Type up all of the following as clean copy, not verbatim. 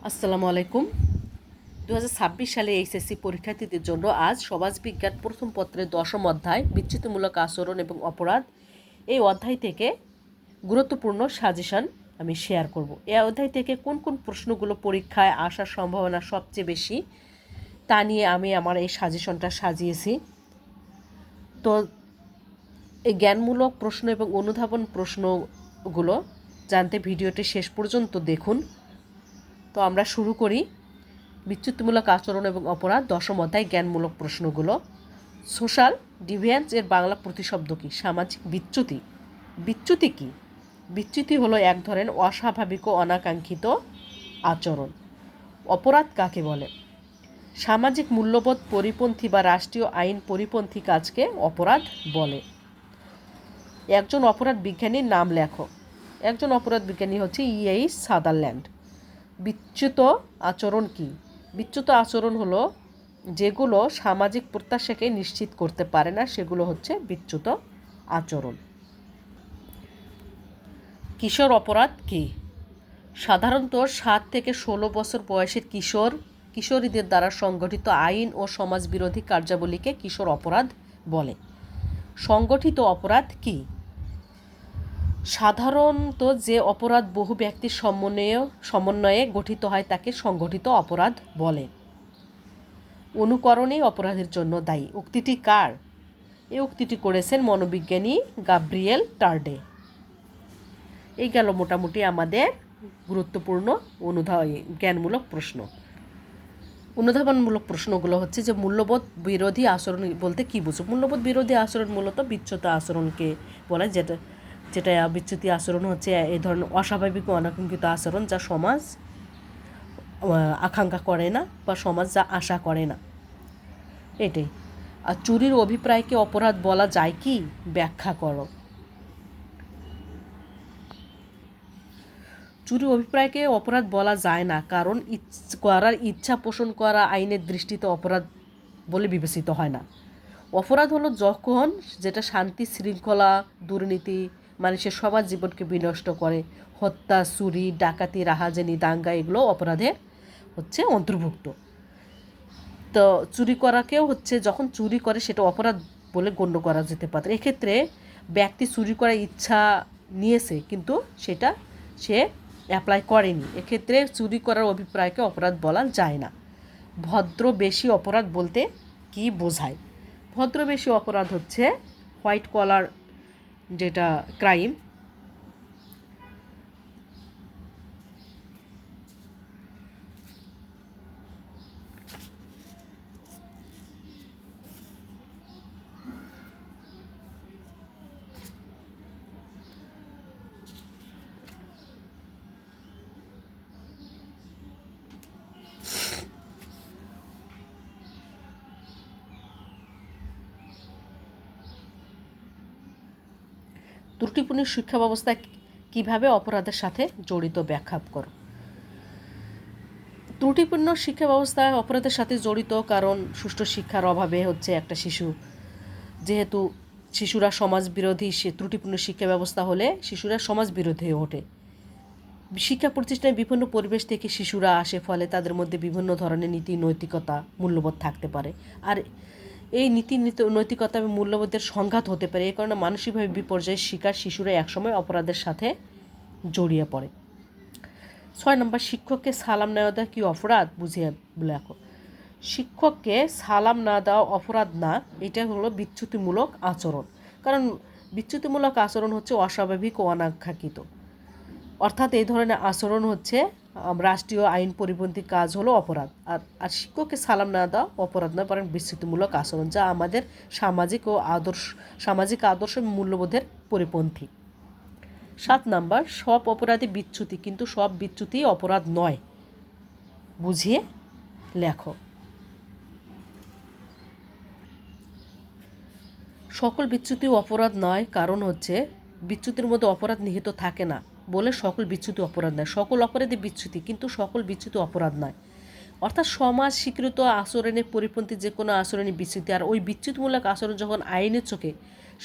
আসসালামু আলাইকুম। 2026 সালে এইচএসসি পরীক্ষার্থীদের জন্য আজ সমাজবিজ্ঞান প্রথম পত্রের 10ম অধ্যায় বিচ্যুতিমূলক আচরণ এবং অপরাধ, এই অধ্যায় থেকে গুরুত্বপূর্ণ সাজেশন আমি শেয়ার করব। এই অধ্যায় থেকে কোন কোন প্রশ্নগুলো পরীক্ষায় আসার সম্ভাবনা সবচেয়ে বেশি তা নিয়ে আমি আমার এই সাজেশনটা সাজিয়েছি। তো এই জ্ঞানমূলক প্রশ্ন এবং অনুধাবন প্রশ্নগুলো জানতে ভিডিওটি শেষ পর্যন্ত দেখুন। তো আমরা শুরু করি। বিচ্যুতিমূলক আচরণ এবং অপরাধ, 10ম অধ্যায়, জ্ঞানমূলক প্রশ্নগুলো। সোশ্যাল ডিভিয়েন্স এর বাংলা প্রতিশব্দ কী? সামাজিক বিচ্যুতি। বিচ্যুতি কী? বিচ্যুতি হলো এক ধরনের অস্বাভাবিক ও অনাকাঙ্ক্ষিত আচরণ। অপরাধ কাকে বলে? সামাজিক মূল্যবোধ পরিপন্থী বা রাষ্ট্রীয় আইন পরিপন্থী কাজকে অপরাধ বলে। একজন অপরাধ বিজ্ঞানীর নাম লেখো। একজন অপরাধ বিজ্ঞানী হচ্ছে E.H. সাদারল্যান্ড। বিচ্যুত আচরণ কী? বিচ্যুত আচরণ হলো যেগুলো সামাজিক প্রত্যাশাকে নিশ্চিত করতে পারে না, সেগুলো হচ্ছে বিচ্যুত আচরণ। কিশোর অপরাধ কী? সাধারণত 7 থেকে 16 বছর বয়সের কিশোরীদের দ্বারা সংগঠিত আইন ও সমাজবিরোধী কার্যাবলীকে কিশোর অপরাধ বলে। সংগঠিত অপরাধ কী? সাধারণত যে অপরাধ বহু ব্যক্তির সমন্বয়ে গঠিত হয় তাকে সংগঠিত অপরাধ বলে। অনুকরণই অপরাধের জন্য দায়ী। উক্তিটি কার? এই উক্তিটি করেছেন মনোবিজ্ঞানী গাব্রিয়েল টার্ডে। এই গেল মোটামুটি আমাদের গুরুত্বপূর্ণ জ্ঞানমূলক প্রশ্ন। অনুধাবনমূলক প্রশ্নগুলো হচ্ছে যে মূল্যবোধ বিরোধী আচরণ বলতে কী বুঝো? মূল্যবোধ বিরোধী আচরণ মূলত বিচ্যুত আচরণকে বলে, যেটা বিচ্যুতি আচরণ হচ্ছে এই ধরনের অস্বাভাবিক ও অনাকাঙ্ক্ষিত আচরণ যা সমাজ আকাঙ্ক্ষা করে না বা সমাজ যা আশা করে না, এটাই। আর চুরির অভিপ্রায়কে অপরাধ বলা যায় কি? ব্যাখ্যা করো। চুরির অভিপ্রায়কে অপরাধ বলা যায় না, কারণ করার ইচ্ছা পোষণ করা আইনের দৃষ্টিতে অপরাধ বলে বিবেচিত হয় না। অপরাধ হলো যখন যেটা শান্তি শৃঙ্খলা, দুর্নীতি, মানুষের সবার জীবনকে বিনষ্ট করে। হত্যা, চুরি, ডাকাতি, রাহাজানি, দাঙ্গা এগুলো অপরাধের হচ্ছে অন্তর্ভুক্ত। তো চুরি করাকেও হচ্ছে যখন চুরি করে সেটা অপরাধ বলে গণ্য করা যেতে পারে। এক্ষেত্রে ব্যক্তি চুরি করার ইচ্ছা নিয়েছে কিন্তু সেটা সে অ্যাপ্লাই করেনি, এক্ষেত্রে চুরি করার অভিপ্রায়কে অপরাধ বলা যায় না। ভদ্রবেশী অপরাধ বলতে কি বোঝায়? ভদ্রবেশী অপরাধ হচ্ছে হোয়াইট কলার যেটা ক্রাইম। ত্রুটিপূর্ণ শিক্ষা ব্যবস্থা কিভাবে অপরাধের সাথে জড়িত, ব্যাখ্যা করো। ত্রুটিপূর্ণ শিক্ষা ব্যবস্থা অপরাধের সাথে জড়িত কারণ সুষ্ঠু শিক্ষার অভাবে হচ্ছে একটা শিশু, যেহেতু শিশুরা সমাজ বিরোধী, ত্রুটিপূর্ণ শিক্ষা ব্যবস্থা হলে শিশুরা সমাজ বিরোধী হয়ে ওঠে। শিক্ষা প্রতিষ্ঠানে বিভিন্ন পরিবেশ থেকে শিশুরা আসে, ফলে তাদের মধ্যে বিভিন্ন ধরনের নীতি নৈতিকতা মূল্যবোধ থাকতে পারে। আর এই নৈতিকতা এবং মূল্যবোধের সংঘাত হতে পারে। এই কারণে মানসিকভাবে বিপর্যয়ের শিকার শিশুরা একসময় অপরাধের সাথে জড়িয়ে পড়ে। 6 নম্বর, শিক্ষককে সালাম না দেওয়া কি অপরাধ? বুঝিয়ে লেখো। শিক্ষককে সালাম না দেওয়া অপরাধ না, এটা হলো বিচ্যুতিমূলক আচরণ। কারণ বিচ্যুতিমূলক আচরণ হচ্ছে অস্বাভাবিক ও অনাকাঙ্ক্ষিত, অর্থাৎ এই ধরনের আচরণ হচ্ছে রাষ্ট্রীয় আইন পরিপন্থী কাজ হলো অপরাধ। আর শিক্ষককে সালাম না দেওয়া অপরাধ নয়, বরং বিচ্যুতিমূলক আচরণ, যা আমাদের সামাজিক আদর্শ মূল্যবোধের পরিপন্থী। 7 নম্বর, সব অপরাধী বিচ্যুতি, কিন্তু সব বিচ্যুতি অপরাধ নয়। বুঝিয়ে লেখো। সকল বিচ্যুতি অপরাধ নয়, কারণ হচ্ছে বিচ্যুতির মধ্যে অপরাধ নিহিত থাকে না বলে সকল বিচ্যুতি অপরাধ নয়। সকল অপরাধী বিচ্যুতি, কিন্তু সকল বিচ্যুতি অপরাধ নয়। অর্থাৎ সমাজ স্বীকৃত আচরণের পরিপন্থী যে কোনো আচরণই বিচ্যুতি, আর ওই বিচ্যুতিমূলক আচরণ যখন আইনের চোখে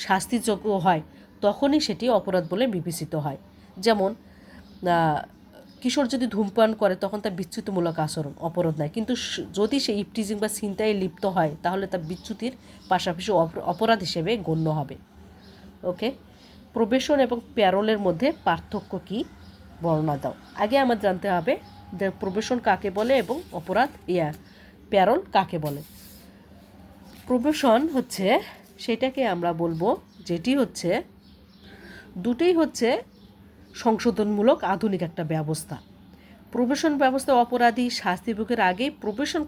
শাস্তিযোগ্য হয় তখনই সেটি অপরাধ বলে বিবেচিত হয়। যেমন কিশোর যদি ধূমপান করে তখন তার বিচ্যুতিমূলক আচরণ, অপরাধ নয়। কিন্তু যদি সে ইপটিজিং বা ছিনতাইয়ে লিপ্ত হয় তাহলে তার বিচ্যুতির পাশাপাশি অপরাধ হিসেবে গণ্য হবে। ওকে, প্রবেশন এবং প্যারোলের মধ্যে পার্থক্য কী বর্ণনা দাও। আগে আমাদের জানতে হবে যে প্রবেশন কাকে বলে এবং প্যারোল কাকে বলে। প্রবেশন হচ্ছে সেটাকে আমরা বলবো যেটি হচ্ছে দুটোই হচ্ছে সংশোধনমূলক আধুনিক একটা ব্যবস্থা। প্রবেশন ব্যবস্থা অপরাধী শাস্তি ভোগের আগেই প্রবেশন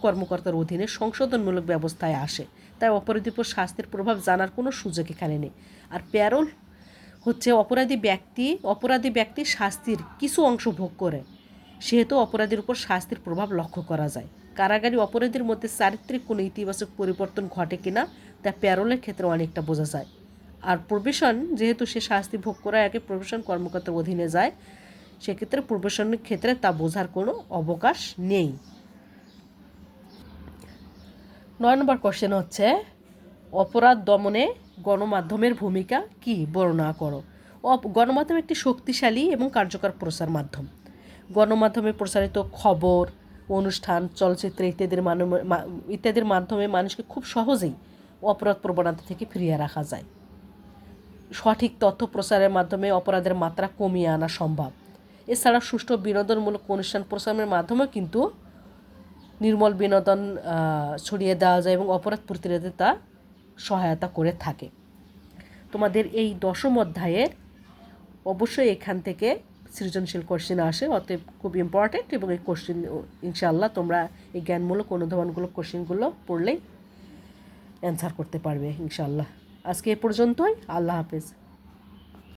কর্মকর্তার অধীনে সংশোধনমূলক ব্যবস্থায় আসে, তাই অপরাধীর উপর শাস্তির প্রভাব জানার কোনো সুযোগ এখানে নেই। আর প্যারোল হচ্ছে অপরাধী ব্যক্তি শাস্তির কিছু অংশ ভোগ করে, সেহেতু অপরাধীর উপর শাস্তির প্রভাব লক্ষ্য করা যায়। কারাগারী অপরাধীর মধ্যে চারিত্রিক কোনো ইতিবাচক পরিবর্তন ঘটে কিনা তা প্যারোলের ক্ষেত্রে অনেকটা বোঝা যায়। আর প্রবেশন যেহেতু সে শাস্তি ভোগ করার আগে প্রবেশন কর্মকর্তার অধীনে যায়, সেক্ষেত্রে প্রবেশনের ক্ষেত্রে তা বোঝার কোনো অবকাশ নেই। 9 নম্বর কোশ্চেন হচ্ছে অপরাধ দমনে গণমাধ্যমের ভূমিকা কি বর্ণনা করো। গণমাধ্যম একটি শক্তিশালী এবং কার্যকর প্রচার মাধ্যম। গণমাধ্যমে প্রচারিত খবর, অনুষ্ঠান, চলচ্চিত্র ইত্যাদির মাধ্যমে মানুষকে খুব সহজেই অপরাধ প্রবণতা থেকে ফিরিয়ে রাখা যায়। সঠিক তথ্য প্রচারের মাধ্যমে অপরাধের মাত্রা কমিয়ে আনা সম্ভব। এছাড়া সুষ্ঠু বিনোদনমূলক অনুষ্ঠান প্রচারের মাধ্যমেও কিন্তু নির্মল বিনোদন ছড়িয়ে দেওয়া যায় এবং অপরাধ প্রতিরোধে তা সহায়তা করে থাকে। তোমাদের এই 10ম অধ্যায়ের অবশ্যই এখান থেকে সৃজনশীল কোশ্চেন আসে, অতএব খুব ইম্পর্টেন্ট, এবং এই কোশ্চেন ইনশাআল্লাহ তোমরা এই জ্ঞানমূলক অনুধাবনগুলো কোশ্চেনগুলো পড়লেই অ্যান্সার করতে পারবে ইনশাআল্লাহ। আজকে এ পর্যন্তই। আল্লাহ হাফেজ।